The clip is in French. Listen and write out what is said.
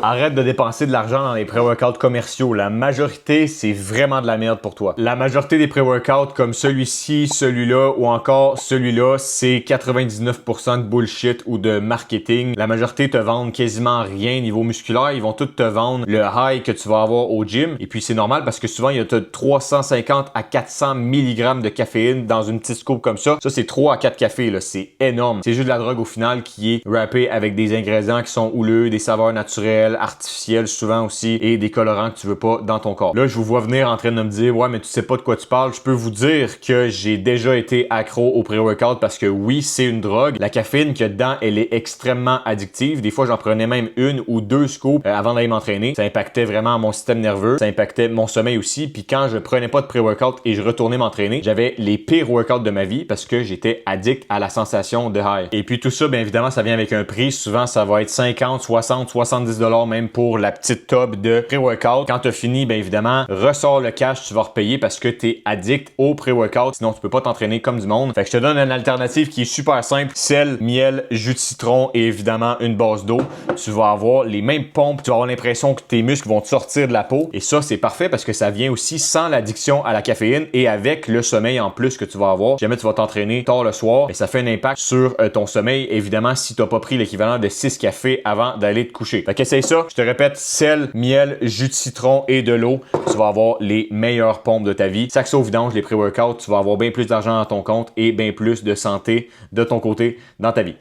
Arrête de dépenser de l'argent dans les pré-workouts commerciaux. La majorité, c'est vraiment de la merde pour toi. La majorité des pré-workouts comme celui-ci, celui-là ou encore celui-là, c'est 99% de bullshit ou de marketing. La majorité te vendent quasiment rien niveau musculaire. Ils vont tous te vendre le high que tu vas avoir au gym. Et puis c'est normal parce que souvent, il y a 350 à 400 mg de caféine dans une petite scoop comme ça. Ça, c'est 3 à 4 cafés, là. C'est énorme. C'est juste de la drogue au final qui est wrappée avec des ingrédients qui sont houleux, des saveurs naturelles, artificielles souvent aussi, et des colorants que tu veux pas dans ton corps. Là, je vous vois venir en train de me dire, ouais, mais tu sais pas de quoi tu parles. Je peux vous dire que j'ai déjà été accro au pré-workout parce que oui, c'est une drogue. La caféine qu'il y a dedans, elle est extrêmement addictive. Des fois, j'en prenais même une ou deux scoops avant d'aller m'entraîner. Ça impactait vraiment mon système nerveux. Ça impactait mon sommeil aussi. Puis quand je prenais pas de pré-workout et je retournais m'entraîner, j'avais les pires workouts de ma vie parce que j'étais addict à la sensation de high. Et puis tout ça, bien évidemment, ça vient avec un prix. Souvent, ça va être 50, 60, 70 $ même pour la petite tub de pré-workout. Quand tu as fini, bien évidemment, ressors le cash, tu vas repayer parce que tu es addict au pré-workout. Sinon, tu peux pas t'entraîner comme du monde. Fait que je te donne une alternative qui est super simple. Sel, miel, jus de citron et évidemment une base d'eau. Tu vas avoir les mêmes pompes. Tu vas avoir l'impression que tes muscles vont te sortir de la peau. Et ça, c'est parfait parce que ça vient aussi sans l'addiction à la caféine et avec le sommeil en plus que tu vas avoir. Si jamais tu vas t'entraîner tard le soir, et ça fait un impact sur ton sommeil. Évidemment, si tu n'as pas pris l'équivalent de 6 cafés avant d'aller te coucher. Fait qu'essaye ça. Je te répète, sel, miel, jus de citron et de l'eau. Tu vas avoir les meilleures pompes de ta vie. Saxo vidange, les pré-workouts, tu vas avoir bien plus d'argent dans ton compte et bien plus de santé de ton côté dans ta vie.